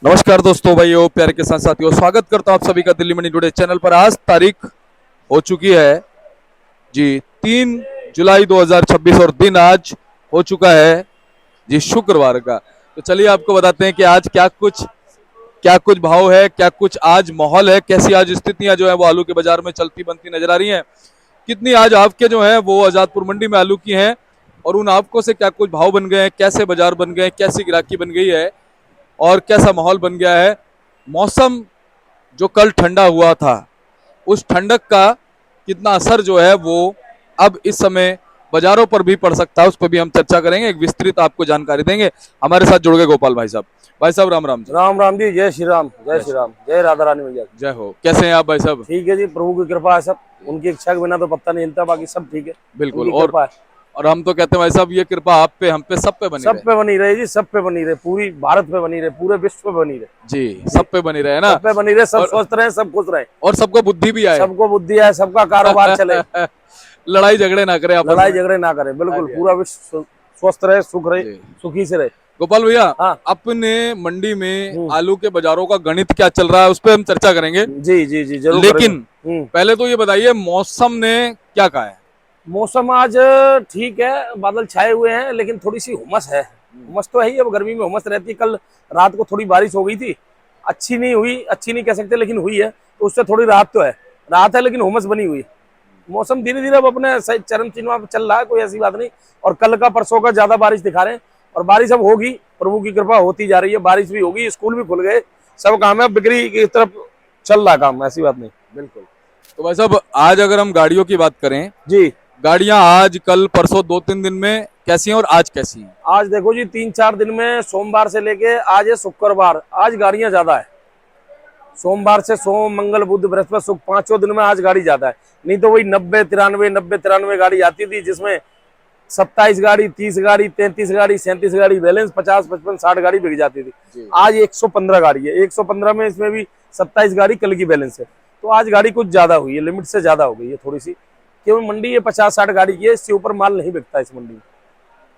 नमस्कार दोस्तों, भाइयों, प्यारे किसान साथियों, स्वागत करता हूं आप सभी का दिल्ली मंडी टुडे चैनल पर। आज तारीख हो चुकी है जी 3 जुलाई 2026 और दिन आज हो चुका है जी शुक्रवार का। तो चलिए आपको बताते हैं कि आज क्या कुछ भाव है, क्या कुछ आज माहौल है, कैसी आज स्थितियां जो है वो आलू के बाजार में चलती बनती नजर आ रही हैं। कितनी आज आपके जो है वो आजादपुर मंडी में आलू की हैं और उन आपको से क्या कुछ भाव बन गए हैं, कैसे बाजार बन गए हैं, कैसी गिराकी बन गई है और कैसा माहौल बन गया है। मौसम जो कल ठंडा हुआ था उस ठंडक का कितना असर जो है वो अब इस समय बाजारों पर भी पड़ सकता है, उस पर भी हम चर्चा करेंगे, एक विस्तृत आपको जानकारी देंगे। हमारे साथ जुड़ गए गोपाल भाई साहब। भाई साहब राम राम जी। राम राम जी। जय श्री राम, जय श्री राम, जय राधा रानी भैया। जय हो। कैसे हैं आप भाई साहब? ठीक है जी, प्रभु की कृपा है। सब उनकी इच्छा के बिना तो पत्ता नहीं हिलता, बाकी सब ठीक है। बिल्कुल। उनकी कृपा है। और हम तो कहते हैं भाई साहब, ये कृपा आप पे, हम पे, सब पे बनी सब रहे। पे बनी रहे जी, सब पे बनी रहे, पूरी भारत पे बनी रहे, पूरे विश्व पे बनी रहे जी, सब पे बनी रहे ना। सब पे बनी रहे, सब और, स्वस्थ रहे, सब खुश रहे और सबको बुद्धि भी आए, सबको बुद्धि है, सबका कारोबार चले लड़ाई झगड़े ना करे आपस लड़ाई में। झगड़े ना करे, बिल्कुल हाँ पूरा विश्व स्वस्थ रहे, सुख रहे, जी। सुखी से रहे। गोपाल भैया, हाँ अपने मंडी में हम्म। आलू के बाजारों का गणित क्या चल रहा है उस पर हम चर्चा करेंगे, जी जी जी, जरूर लेकिन करेंगे। पहले तो ये बताइए मौसम ने क्या कहा है। मौसम आज ठीक है, बादल छाए हुए हैं, लेकिन थोड़ी सी हुमस है। हुमस तो है ही, अब गर्मी में हुमस रहती है। कल रात को थोड़ी बारिश हो गई थी, अच्छी नहीं हुई, अच्छी नहीं कह सकते, लेकिन हुई है, तो उससे थोड़ी राहत है, लेकिन हुमस बनी हुई है। मौसम धीरे धीरे अब अपने सही चरम चिन्ह पे चल रहा है, कोई ऐसी बात नहीं। और कल का परसों का ज्यादा बारिश दिखा रहे हैं, और बारिश अब होगी, प्रभु की कृपा होती जा रही है, बारिश भी होगी, स्कूल भी खुल गए, सब काम है, बिक्री की तरफ चल रहा काम, ऐसी बात नहीं। बिल्कुल। तो भाई साहब, आज अगर हम गाड़ियों की बात करें, जी, गाड़ियां आज कल परसों 2-3 दिन में कैसी हैं और आज कैसी हैं? आज देखो जी, 3-4 दिन में सोमवार से लेके आज है शुक्रवार, आज गाड़ियां ज्यादा है। सोमवार से सोम मंगल बुध बृहस्पति शुक्र, 5 दिन में आज गाड़ी ज्यादा है। नहीं तो वही 90-93 गाड़ी आती थी, जिसमें 27 गाड़ी, 30 गाड़ी, 33 गाड़ी, 37 गाड़ी बैलेंस, 50-55-60 गाड़ी बिक जाती थी। आज 115 गाड़ी है, 115 में इसमें भी 27 गाड़ी कल की बैलेंस है। तो आज गाड़ी कुछ ज्यादा हुई है, लिमिट से ज्यादा हो गई है थोड़ी सी, क्योंकि मंडी ये 50-60 गाड़ी की है, इससे ऊपर माल नहीं बिकता इस मंडी में।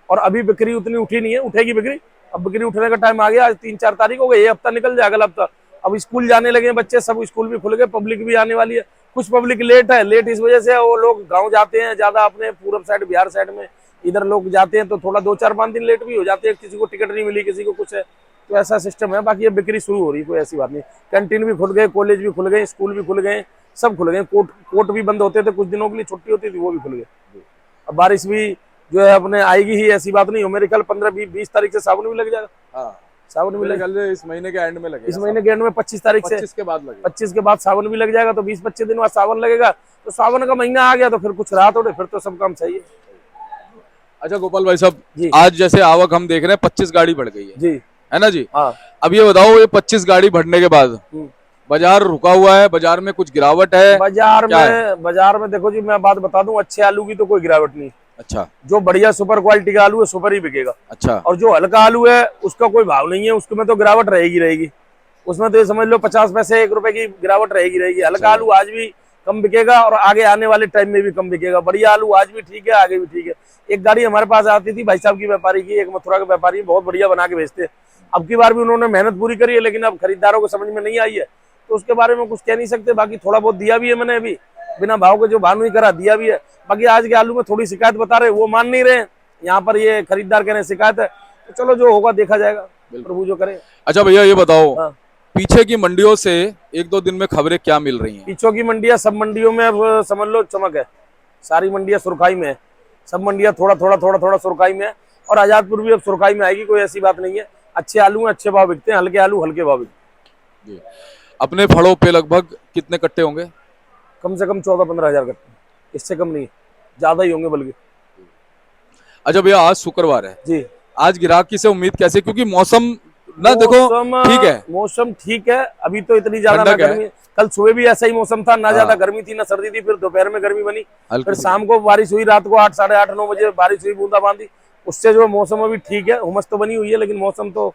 और अभी बिक्री उतनी उठी नहीं है, उठेगी बिक्री। अब बिक्री उठने का टाइम आ गया, आज 3-4 तारीख हो गई, ये हफ्ता निकल जाएगा, अगला हफ्ता। अब स्कूल जाने लगे बच्चे, सब स्कूल भी खुल गए, पब्लिक भी आने वाली है। कुछ पब्लिक लेट है, लेट इस वजह से वो लोग गांव जाते हैं ज्यादा, अपने पूरब साइड बिहार साइड में इधर लोग जाते हैं, तो थोड़ा 2-4-5 दिन लेट भी हो जाते हैं, किसी को टिकट नहीं मिली, किसी को कुछ है, तो ऐसा सिस्टम है। बाकी ये बिक्री शुरू हो रही है, कोई ऐसी बात नहीं। कैंटीन भी खुल गए, कॉलेज भी खुल गए, स्कूल भी खुल गए, सब खुल गए। कोर्ट भी बंद होते थे, कुछ दिनों के लिए छुट्टी होती थी, वो भी खुल गए। अब बारिश भी जो है अपने आएगी ही, ऐसी बात नहीं हो। मेरे ख्याल 15-20 तारीख से सावन भी लग जाएगा। हाँ, सावन भी लग इस महीने के एंड में लगेगा। इस महीने के एंड में 25 तारीख से 25 के बाद लगेगा। 25 के बाद सावन भी लग जाएगा, तो 20-25 दिन बाद सावन लगेगा। तो सावन का महीना आ गया तो फिर कुछ राहत हो, फिर तो सब काम सही है अच्छा गोपाल भाई साहब, जी। आज जैसे आवक हम देख रहे हैं 25 गाड़ी बढ़ गई जी है ना जी। हाँ। अब ये बताओ, ये 25 गाड़ी बढ़ने के बाद बाजार रुका हुआ है, बाजार में कुछ गिरावट है? बाजार में देखो जी, मैं बात बता दूं, अच्छे आलू की तो कोई गिरावट नहीं। अच्छा। जो बढ़िया सुपर क्वालिटी का आलू है, सुपर ही बिकेगा। अच्छा। और जो हल्का आलू है उसका कोई भाव नहीं है, उसमें तो गिरावट रहेगी। उसमें तो ये समझ लो 50 पैसे 1 रुपए की गिरावट रहेगी। हल्का आलू आज भी कम बिकेगा और आगे आने वाले टाइम में भी कम बिकेगा। बढ़िया आलू आज भी ठीक है, आगे भी ठीक है। एक गाड़ी हमारे पास आती थी भाई साहब की, व्यापारी की, एक मथुरा के व्यापारी, बहुत बढ़िया बना के भेजते हैं। अब की बार भी उन्होंने मेहनत पूरी करी है, लेकिन अब खरीदारों को समझ में नहीं आई है, तो उसके बारे में कुछ कह नहीं सकते। बाकी थोड़ा बहुत दिया भी है मैंने, अभी बिना भाव के जो भाव नहीं करा दिया भी है। बाकी आज के आलू में थोड़ी शिकायत बता रहे, वो मान नहीं रहे यहाँ पर, ये खरीदार कह रहे शिकायत है। तो चलो जो होगा देखा जाएगा, प्रभु जो करे। अच्छा भैया ये बताओ, हाँ। पीछे की मंडियों से 1-2 दिन में खबरें क्या मिल रही हैं? पीछों की मंडियां, सब मंडियों में अब समझ लो चमक है, सारी मंडियां सुरखाई में है। सब मंडियां थोड़ा सुरखाई में है, और आजादपुर भी अब सुरखाई में आएगी, कोई ऐसी बात नहीं है। अच्छे आलू में अच्छे भाव बिकते हैं, हल्के आलू हल्के भाव बिकते हैं। अपने फड़ों पे लगभग कितने कट्टे होंगे? कम से कम 14-15 हजार कट्टे, इससे कम नहीं, ज्यादा ही होंगे बल्कि। अच्छा भैया, आज शुक्रवार है जी, आज ग्राहकी से उम्मीद कैसे, क्योंकि मौसम ना देखो ठीक है, मौसम ठीक है, अभी तो इतनी ज्यादा ना गर्मी। कल सुबह भी ऐसा ही मौसम था, ना ज्यादा गर्मी थी ना सर्दी थी, फिर दोपहर में गर्मी बनी, फिर शाम को बारिश हुई, रात को 8, 8:30, 9 बजे बारिश हुई, बूंदाबांदी। उससे जो मौसम अभी ठीक है, उमस तो बनी हुई है, लेकिन मौसम तो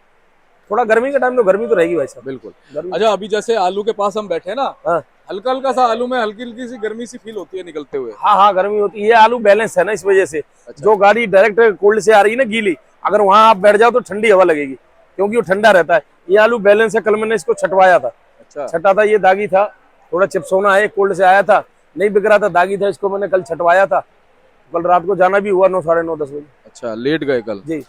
थोड़ा गर्मी के टाइम तो गर्मी तो रहेगी भाई साहब। बिल्कुल। अच्छा, अभी जैसे आलू के पास हम बैठे ना, हाँ हल्का हल्का सा आलू में हल्की हल्की सी गर्मी सी फील होती है निकलते हुए। हाँ, गर्मी होती है। ये आलू बैलेंस है ना, इस वजह से। जो गाड़ी डायरेक्ट कोल्ड से आ रही है ना, गीली, अगर वहां आप बैठ जाओ तो ठंडी हवा लगेगी, क्योंकि वो ठंडा रहता है। ये आलू बैलेंस है, कल मैंने इसको छटवाया था। अच्छा छटा था, ये दागी था, थोड़ा चिपसोना है, कोल्ड से आया था, नहीं बिक रहा था, दागी था, इसको मैंने कल छटवाया था। कल रात को जाना भी हुआ 9, साढ़े 9, 10 बजे। अच्छा, लेट गए कल। जी।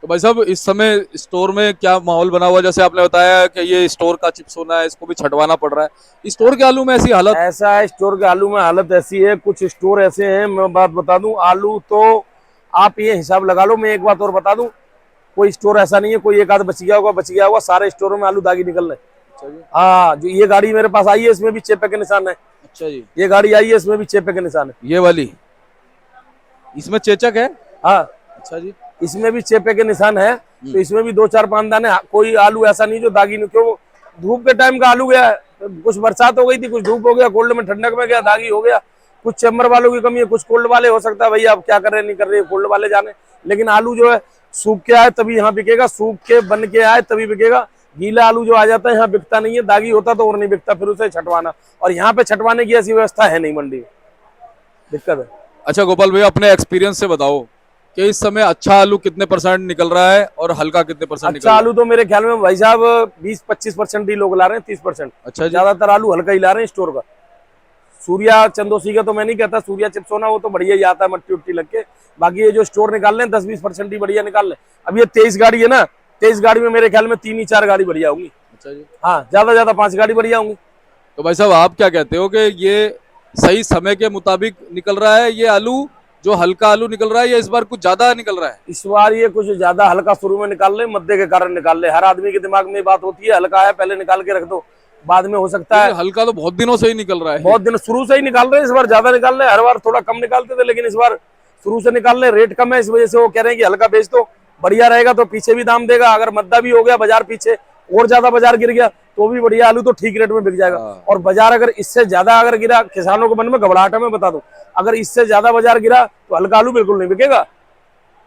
तो भाई साहब इस समय स्टोर में क्या माहौल बना हुआ, जैसे आपने बताया कि ये स्टोर का चिप्स होना है, इसको भी छटवाना पड़ रहा है, स्टोर के आलू में ऐसी हालत? ऐसा है, स्टोर के आलू में हालत ऐसी है, कुछ स्टोर ऐसे हैं, मैं बात बता दूं, आलू तो आप ये हिसाब लगा लो। मैं एक बात और बता दूं, कोई स्टोर ऐसा नहीं है कोई एक आध बच गया होगा, सारे स्टोरों में आलू दागी निकल रहे। अच्छा जी। हाँ, जो ये गाड़ी मेरे पास आई है इसमें भी चेपे के निशान है। अच्छा जी। ये गाड़ी आई है इसमें भी चेपे के निशान है। ये वाली, इसमें चेचक है? हाँ, अच्छा जी। इसमें भी चेपे के निशान है, तो इसमें भी 2, 4, 5 दाने। कोई आलू ऐसा नहीं जो दागी नहीं, क्यों धूप के टाइम का आलू गया है, कुछ बरसात हो गई थी, कुछ धूप हो गया, कोल्ड में ठंडक में गया, दागी हो गया। कुछ चैम्बर वालों की कमी है, कुछ कोल्ड वाले, हो सकता है भैया अब क्या कर रहे नहीं कर रहे, कोल्ड वाले जाने। लेकिन आलू जो है सूख के आए तभी यहाँ बिकेगा, सूख के बन के आए तभी बिकेगा। गीला आलू जो आ जाता है यहाँ बिकता नहीं है, दागी होता तो और नहीं बिकता, फिर उसे छटवाना। और यहाँ पे छटवाने की ऐसी व्यवस्था है नहीं मंडी में, दिक्कत है। अच्छा गोपाल भैया, अपने एक्सपीरियंस से बताओ कि इस समय अच्छा आलू कितने परसेंट निकल रहा है और हल्का कितने परसेंट निकल अच्छा रहा है? आलू तो मेरे ख्याल में भाई साहब 20-25% ही लोग ला रहे हैं, 30%। अच्छा जी। ज्यादातर आलू हल्का ही ला रहे हैं स्टोर का। सूर्या चंदोसी का तो मैं नहीं कहता, सूर्या चिप्सोना वो तो बढ़िया ही आता है मट्टी उट्टी लग के। बाकी ये जो स्टोर निकाल रहे हैं 10-20% ही बढ़िया निकाल रहे हैं। अब ये 23 गाड़ी है ना, 23 गाड़ी में मेरे ख्याल में 3 ही 4 गाड़ी बढ़िया होंगी। अच्छा जी। हाँ, ज्यादा 5 गाड़ी बढ़िया होंगी। तो भाई साहब आप क्या कहते हो कि ये सही समय के मुताबिक निकल रहा है ये आलू, जो हल्का आलू निकल रहा है, या इस बार कुछ ज्यादा निकल रहा है? इस बार ये कुछ ज्यादा हल्का शुरू में निकाल रहे, मद्दे के कारण निकाल रहे। हर आदमी के दिमाग में ये बात होती है हल्का है पहले निकाल के रख दो, बाद में हो सकता है। हल्का तो बहुत दिनों से ही निकल रहा है। बहुत दिन शुरू से ही निकाल रहे हैं, इस बार ज्यादा निकाल रहे हैं। हर बार थोड़ा कम निकालते थे, लेकिन इस बार शुरू से निकाल रहे। रेट कम है, इस वजह से वो कह रहे हैं कि हल्का बेच दो, बढ़िया रहेगा तो पीछे भी दाम देगा। अगर मद्दा भी हो गया बाजार पीछे और ज्यादा बाजार गिर गया तो भी बढ़िया आलू तो ठीक रेट में बिक जाएगा। और बाजार अगर इससे ज्यादा अगर गिरा, किसानों के मन में घबराहट है, मैं बता दूं, अगर इससे ज्यादा बाजार गिरा तो हल्का आलू बिल्कुल नहीं बिकेगा।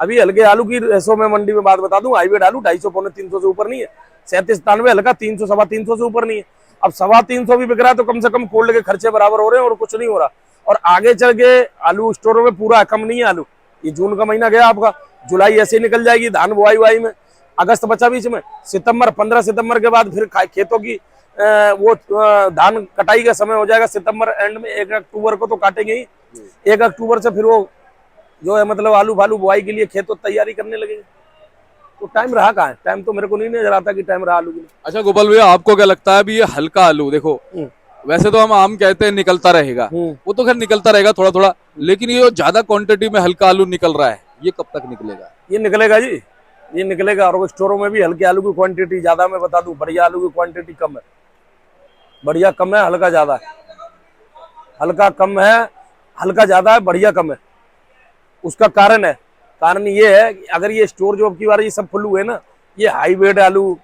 अभी हल्के आलू की रेसो में मंडी में बात बता दूं, हाईब्रिड आलू 250-300 से ऊपर नहीं है, 37-93 हल्का 300-325 से ऊपर नहीं है। अब 325 भी बिक रहा है तो कम से कम कोल्ड के खर्चे बराबर हो रहे हैं और कुछ नहीं हो रहा। और आगे चल के आलू स्टोरों में पूरा कम नहीं है आलू। ये जून का महीना गया आपका, जुलाई ऐसे ही निकल जाएगी, धान बुआई में, अगस्त बचा बीच में, सितंबर 15 सितंबर के बाद फिर खेतों की धान कटाई का समय हो जाएगा। सितंबर एंड में 1 अक्टूबर को तो काटेंगे ही, 1 अक्टूबर से फिर वो जो है मतलब आलू फालू बुआई के लिए खेतों तैयारी करने लगेंगे। तो टाइम रहा कहाँ है, टाइम तो मेरे को नहीं नजर आता कि टाइम रहा आलू के लिए। अच्छा गोपाल भैया, आपको क्या लगता है अभी ये हल्का आलू, देखो वैसे तो हम आम कहते हैं निकलता रहेगा, वो तो खैर निकलता रहेगा थोड़ा थोड़ा, लेकिन ये ज्यादा क्वांटिटी में हल्का आलू निकल रहा है, ये कब तक निकलेगा? ये निकलेगा जी, ये निकलेगा। और स्टोरों में भी हल्के आलू की क्वांटिटी ज्यादा, मैं बता दूं, बढ़िया आलू की क्वांटिटी कम है, बढ़िया कम है, हल्का ज्यादा है। हल्का कम है, हल्का ज्यादा है, बढ़िया कम है। उसका कारण है, कारण ये है कि अगर ये स्टोर जो अब की बार ये सब फुल हुए ना, ये हाईब्रिड आलू,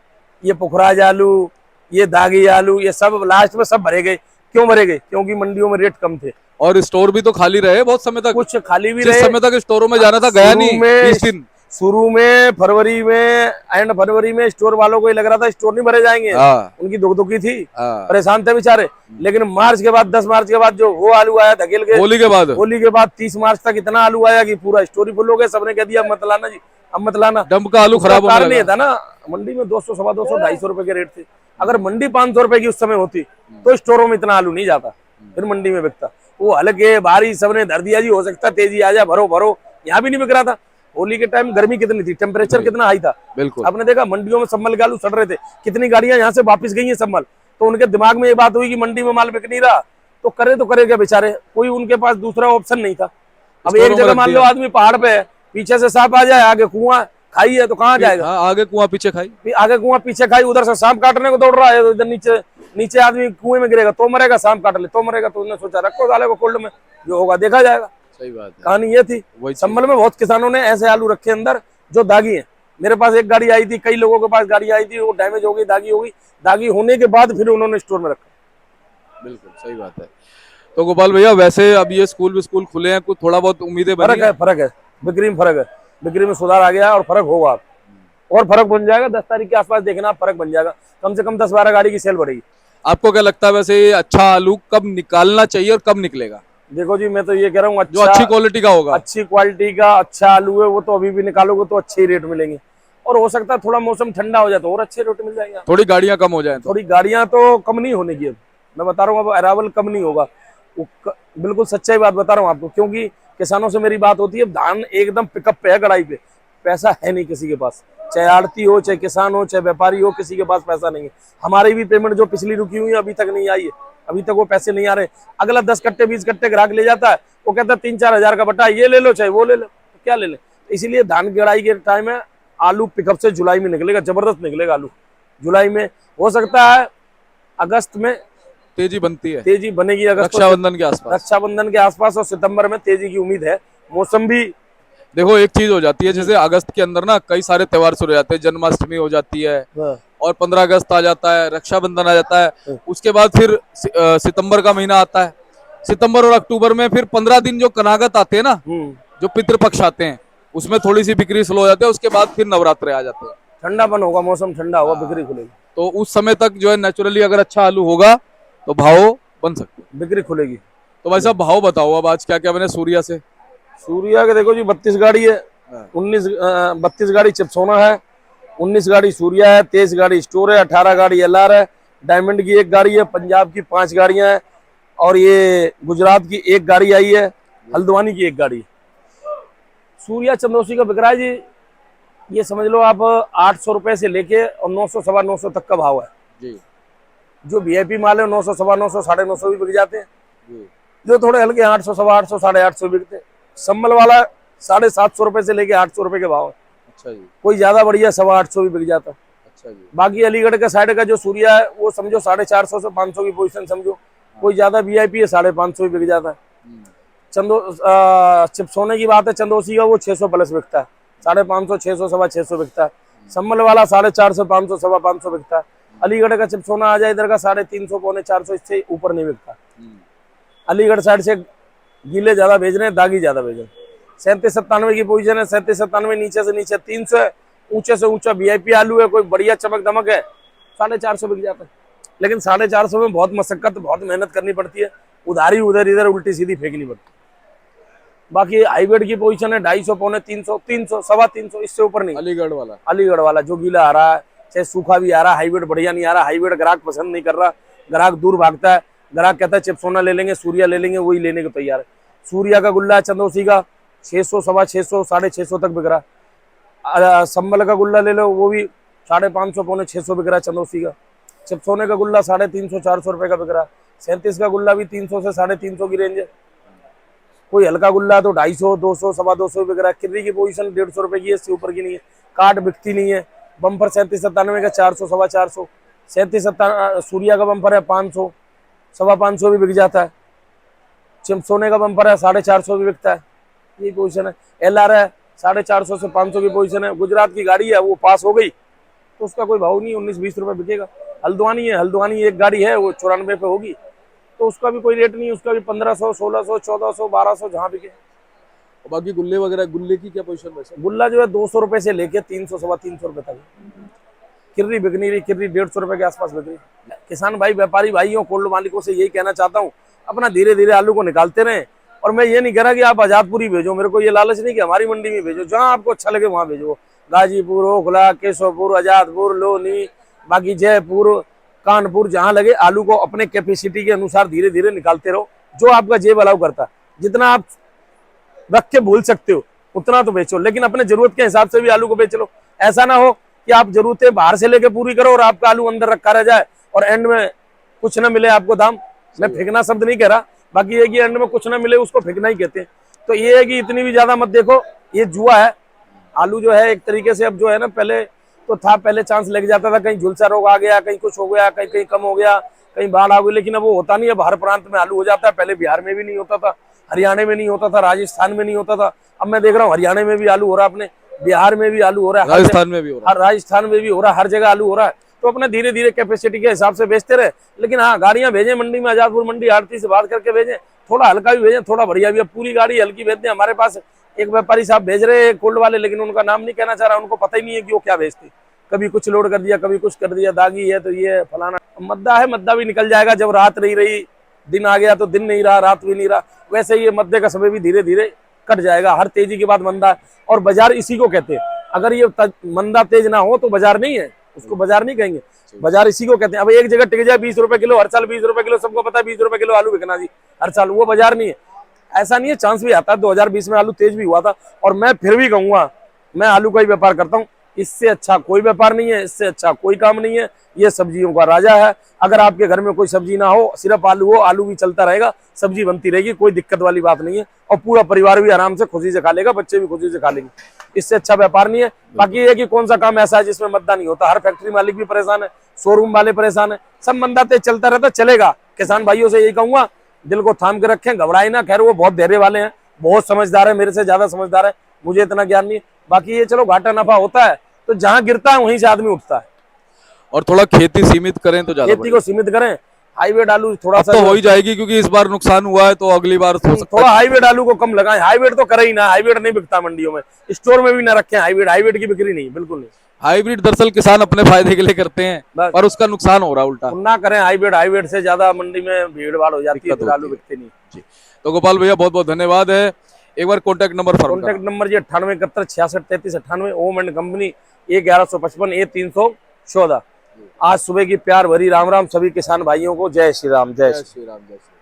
ये पुखराज आलू, ये दागी आलू, ये सब लास्ट में सब भरे गए। क्यों भरे गए? क्योंकि मंडियों में रेट कम थे और स्टोर भी तो खाली रहे बहुत समय तक, कुछ खाली भी जिस रहे। समय तक स्टोरों में जाना था गया नहीं 20 दिन। शुरू में फरवरी में, एंड फरवरी में स्टोर वालों को ही लग रहा था स्टोर नहीं भरे जाएंगे, उनकी दुखी थी, परेशान थे बेचारे। लेकिन मार्च के बाद, 10 मार्च के बाद जो वो आलू आया धकेल के, होली के बाद 30 मार्च तक इतना आलू आया कि पूरा स्टोर ही फुल हो गया। सबने कह दिया मत लाना जी, अब मत लाना। डंप का आलू खराब होने लगा। नहीं था ना, मंडी में 200, 250, 250 रुपए के रेट थे। अगर मंडी 500 रुपए की उस समय होती तो स्टोरों में इतना आलू नहीं जाता, फिर मंडी में बिकता। वो हल्के भारी सबने धर दिया जी, हो सकता है तेजी आ जाए, भरो भरो, यहाँ भी नहीं बिक रहा था। होली के टाइम गर्मी कितनी थी, टेम्परेचर कितना हाई था, बिल्कुल आपने देखा मंडियों में सम्मल के आलू सड़ रहे थे। कितनी गाड़ियां यहाँ से वापस गई हैं सम्मल, तो उनके दिमाग में ये बात हुई कि मंडी में माल बिक नहीं रहा, तो करे क्या बेचारे, कोई उनके पास दूसरा ऑप्शन नहीं था। अब एक जगह मान लो आदमी पहाड़ पे है, पीछे से सांप आ जाए, आगे कुआं खाई है तो कहाँ जाएगा? आगे कुआं पीछे खाई, आगे कुआं पीछे खाई, उधर से सांप काटने को दौड़ रहा है, इधर नीचे आदमी कुएं में गिरेगा तो मरेगा, सांप काट ले तो मरेगा। तो उन्होंने सोचा रखो साले को कोल्ड में, जो होगा देखा जाएगा। सही बात है, कहानी ये थी। संभल में बहुत किसानों ने ऐसे आलू रखे अंदर जो दागी है। मेरे पास एक गाड़ी आई थी, कई लोगों के पास गाड़ी आई थी, वो डैमेज हो गई, दागी हो गई। दागी होने के बाद फिर उन्होंने स्टोर में रखा। बिल्कुल सही बात है। तो गोपाल भैया, वैसे अब ये स्कूल खुले हैं, कुछ थोड़ा बहुत उम्मीदें बनी हैं? फर्क है, बिक्री में फर्क है, बिक्री में सुधार आ गया और फर्क होगा, और फर्क बन जाएगा। 10 तारीख के आसपास देखना, फर्क बन जाएगा। कम से कम 10-12 गाड़ी की सेल बढ़ेगी। आपको क्या लगता है वैसे ये अच्छा आलू कब निकालना चाहिए और कब निकलेगा? देखो जी, मैं तो ये कह रहा हूँ, जो अच्छी क्वालिटी का होगा, अच्छी क्वालिटी का अच्छा आलू है वो तो अभी भी निकालोगे तो अच्छे ही रेट मिलेंगे। और हो सकता है थोड़ा मौसम ठंडा हो जाए तो और अच्छे रेट मिल जाएंगे। थोड़ी गाड़ियां कम हो जाए तो। थोड़ी गाड़ियां तो कम नहीं होने की, अब मैं बता रहा हूँ, अब अरावल कम नहीं होगा। बिल्कुल सच्चाई बात बता रहा हूँ आपको, क्योंकि किसानों से मेरी बात होती है, धान एकदम पिकअप पे है, कड़ाई पे। पैसा है नहीं किसी के पास, चाहे आड़ती हो, चाहे किसान हो, चाहे व्यापारी हो, किसी के पास पैसा नहीं है। हमारी भी पेमेंट जो पिछली रुकी हुई है अभी तक नहीं आई है, अभी तक वो पैसे नहीं आ रहे। अगला 10 कट्टे 20 कट्टे ग्राहक ले जाता है, वो कहता है 3-4 हजार का बटा, ये ले लो चाहे वो ले लो, तो क्या ले ले। इसीलिए धान की कड़ाई के टाइम है, आलू पिकअप से जुलाई में निकलेगा, जबरदस्त निकलेगा आलू जुलाई में। हो सकता है अगस्त में तेजी बनती है, तेजी बनेगी, अगस्त रक्षाबंधन के आसपास। रक्षाबंधन के आसपास और सितंबर में तेजी की उम्मीद है। मौसम भी देखो एक चीज हो जाती है, जैसे अगस्त के अंदर ना कई सारे त्योहार शुरू हो जाते हैं, जन्माष्टमी हो जाती है और 15 अगस्त आ जाता है, रक्षाबंधन आ जाता है। उसके बाद फिर सितंबर का महीना आता है। सितंबर और अक्टूबर में फिर 15 दिन जो कनागत आते हैं ना, जो पितृपक्ष आते हैं, उसमें थोड़ी सी बिक्री स्लो हो जाती है। उसके बाद फिर नवरात्रे आ जाते हैं, ठंडापन होगा, मौसम ठंडा होगा, बिक्री खुलेगी। तो उस समय तक जो है नेचुरली अगर अच्छा आलू होगा तो भाव बन सकते हैं, बिक्री खुलेगी। तो भाई साहब भाव बताओ अब आज क्या क्या बने सूर्या से। सूर्या के देखो जी 32 गाड़ी है, 32 गाड़ी चिप्सोना है, 19 गाड़ी सूर्या है, 23 गाड़ी स्टोर है, 18 गाड़ी एलआर है, डायमंड की 1 गाड़ी है, पंजाब की 5 गाड़ियां हैं, और ये गुजरात की 1 गाड़ी आई है, हल्द्वानी की 1 गाड़ी है। सूर्या चंदोसी का बिक रहा है जी, ये समझ लो आप 800 रुपए से लेके और 900 सवा 900 तक का भाव है जी। जो वीआईपी माल है 900 सवा 900 950 भी बिक जाते हैं जी। जो थोड़े हल्के 800 सवा 800 850 बिकते हैं। संभल वाला 750 रुपए से लेके 800 रुपए के भाव है। अच्छा जी। कोई ज्यादा बढ़िया 850 भी बिक जाता है। अच्छा जी। बाकी अलीगढ़ के साइड का जो सूर्या है वो समझो 450 से 500 की पोजीशन समझो, कोई ज्यादा वीआईपी है 550 भी बिक जाता है। चिप्सोने की बात है, चंदोसी का वो 600 प्लस बिकता है, 550 600 सवा 600 बिकता है। संभल वाला 450 से 500 सवा 500 बिकता है। अलीगढ़ का चिप्सोना आ जाए इधर का 350 पौने 400, इससे ऊपर नहीं बिकता। अलीगढ़ साइड से गीले ज्यादा भेज रहे हैं, दागी ज्यादा भेज रहे हैं। 37-97 की पोजीशन है, 37-97 नीचे से नीचे 300 है, ऊंचे से ऊंचा वीआईपी आलू है, कोई बढ़िया चमक दमक है 450 बिक जाता है। लेकिन 450 में बहुत मशक्कत, बहुत मेहनत करनी पड़ती है, उधारी उधर इधर उल्टी सीधी फेंकनी पड़ती है। बाकी हाईब्रिड की पोजीशन है 250 पौने 300 300 सवा 300, इससे ऊपर नहीं। अलीगढ़ वाला जो गीला आ रहा है, चाहे सूखा भी आ रहा है, हाईब्रिड बढ़िया नहीं आ रहा। हाईब्रिड ग्राहक पसंद नहीं कर रहा, ग्राहक दूर भागता है, ग्राहक कहता है चिप्सोना ले लेंगे, सूर्या ले लेंगे, वही लेने को तैयार है। सूर्या का गुल्ला है चंदोसी का 600 सवा 600 650 तक बिक रहा है। संभल का गुल्ला ले लो, वो भी 550 पौने 600 बिक रहा है चंदोसी का। चिप्सोने का गुल्ला 350 400 रुपए का बिक रहा है। 37 का गुल्ला भी 300 से 350 की रेंज है। कोई हल्का गुल्ला तो 250 200 सवा 200 बिक रहा है। किर्री की पोजीशन 150 रुपए की है, इससे ऊपर की नहीं है। काट बिकती नहीं है। बम्पर 37-97 का 400 सवा 400। 37 सूर्या का बम्पर है 500 सवा 500 भी बिक जाता है। चिप्सोने का बम्पर है 450 भी बिकता है, यही पोजीशन है। एलआर है 450 से 500 की पोजीशन है। गुजरात की गाड़ी है, वो पास हो गई तो उसका कोई भाव नहीं, 19-20 रुपए बिकेगा। हल्द्वानी है, हल्द्वानी 1 गाड़ी है, वो 94 पे होगी, तो उसका भी कोई रेट नहीं, उसका भी 1500 1600 1400 1200 जहाँ बिके। और बाकी गुल्ले वगैरह, गुल्ले की क्या पोजीशन वैसे? गुल्ला जो है 200 रुपए से लेके 300 सवा 300 रुपए तक। किर्री बिक नहीं रही, किर्री 150 रुपए के आसपास बिक रही। किसान भाई, व्यापारी भाइयों, कोल्ड मालिकों से यही कहना चाहता हूँ, अपना धीरे धीरे आलू को निकालते रहे। और मैं ये नहीं कह रहा कि आप आजादपुरी भेजो, मेरे को ये लालच नहीं कि हमारी मंडी में भेजो, जहाँ आपको अच्छा लगे वहां भेजो। गाजीपुर, ओखला, केशवपुर, आजादपुर, लोनी, बाकी जयपुर, कानपुर, जहां लगे आलू को अपने कैपेसिटी के अनुसार धीरे धीरे निकालते रहो, जो आपका जेब अलाउ करता। जितना आप रख के भूल सकते हो उतना तो बेचो, लेकिन अपने जरूरत के हिसाब से भी आलू को बेच लो। ऐसा ना हो कि आप जरूरतें बाहर से लेके पूरी करो और आपका आलू अंदर रखा रह जाए और एंड में कुछ ना मिले आपको दाम। मैं फेंकना शब्द नहीं कह रहा, बाकी ये कि एंड में कुछ ना मिले उसको फेंकना ही कहते हैं। तो ये है कि इतनी भी ज्यादा मत देखो, ये जुआ है। आलू जो है एक तरीके से अब जो है ना, पहले तो था, पहले चांस लग जाता था, कहीं झुलसा रोग आ गया, कहीं कुछ हो गया, कहीं कहीं कम हो गया, कहीं बाढ़ आ गई, लेकिन अब वो होता नहीं है। हर प्रांत में आलू हो जाता है। पहले बिहार में भी नहीं होता था, हरियाणा में नहीं होता था, राजस्थान में नहीं होता था। अब मैं देख रहा हूँ हरियाणा में भी आलू हो रहा है, अपने बिहार में भी आलू हो रहा है, राजस्थान में भी हो रहा है, राजस्थान में भी हो रहा है, हर जगह आलू हो रहा है। तो अपना धीरे धीरे कैपेसिटी के हिसाब से बेचते रहे। लेकिन हाँ, गाड़ियां भेजें मंडी में, आजादपुर मंडी आड़ती से बात करके भेजें, थोड़ा हल्का भी भेजें, थोड़ा बढ़िया भी। अब पूरी गाड़ी हल्की भेजते हैं। हमारे पास एक व्यापारी साहब भेज रहे हैं कोल्ड वाले, लेकिन उनका नाम नहीं कहना चाह रहा, उनको पता ही नहीं है कि वो क्या भेजते। कभी कुछ लोड कर दिया, कभी कुछ कर दिया, दागी है तो ये फलाना। मद्दा है, मद्दा भी निकल जाएगा। जब रात नहीं रही, दिन आ गया तो दिन नहीं रहा, रात भी नहीं रहा, वैसे ही ये मद्दे का समय भी धीरे धीरे कट जाएगा। हर तेजी के बाद मंदा है, और बाजार इसी को कहते हैं। अगर ये मंदा तेज ना हो तो बाजार नहीं है, उसको बाजार नहीं कहेंगे। बाजार इसी को कहते हैं। अब एक जगह टिक जाए 20 रुपए किलो, हर साल 20 रुपए किलो, सबको पता है 20 रुपए किलो आलू बिकना जी हर साल, वो बाजार नहीं है। ऐसा नहीं है, चांस भी आता है। 2020 में आलू तेज भी हुआ था, और मैं फिर भी कहूंगा मैं आलू का ही व्यापार करता हूँ। इससे अच्छा कोई व्यापार नहीं है, इससे अच्छा कोई काम नहीं है। ये सब्जियों का राजा है। अगर आपके घर में कोई सब्जी ना हो, सिर्फ आलू हो, आलू भी चलता रहेगा, सब्जी बनती रहेगी, कोई दिक्कत वाली बात नहीं है, और पूरा परिवार भी आराम से खुशी से खा लेगा, बच्चे भी खुशी से खा लेंगे। इससे अच्छा व्यापार नहीं है। बाकी ये कि कौन सा काम ऐसा है जिसमें मद्दा नहीं होता। हर फैक्ट्री मालिक भी परेशान है, शोरूम वाले परेशान है, सब मंदा तेज चलता रहता, चलेगा। किसान भाइयों से यही कहूंगा, दिल को थाम के रखें, घबराए ना। खैर वो बहुत धैर्य वाले हैं, बहुत समझदार है, मेरे से ज्यादा समझदार है, मुझे इतना ज्ञान नहीं है। बाकी ये चलो घाटा नफा होता है, तो जहां गिरता है वहीं से आदमी उठता है। और थोड़ा खेती सीमित करें तो ज्यादा खेती को सीमित करें। हाईब्रिड आलू थोड़ा अब सा तो हो ही जाएगी, क्योंकि इस बार नुकसान हुआ है, तो अगली बार हो सकता थोड़ा है। हाईब्रिड आलू को कम लगाएं। हाईब्रिड तो करे ही ना, हाईब्रिड नहीं बिकता मंडियों में, स्टोर में भी ना रखें हाईब्रिड। हाईब्रिड की बिक्री नहीं, बिल्कुल नहीं। हाइब्रिड दरअसल किसान अपने फायदे के लिए करते हैं, बस। पर उसका नुकसान हो रहा है उल्टा। ना करें हाईब्रिड। हाईब्रिड से ज्यादा मंडी में भीड़ भाड़ हो जाती है, दिक्कत फिर होती आलू है। बिकते नहीं। जी, तो गोपाल भैया बहुत बहुत धन्यवाद है। एक बार contact number form contact number जी 9871663398, Om and company, A1155 A314। आज सुबह की प्यार भरी राम राम सभी किसान भाइयों को। जय श्री राम, जय श्री श्री राम, जय श्री राम।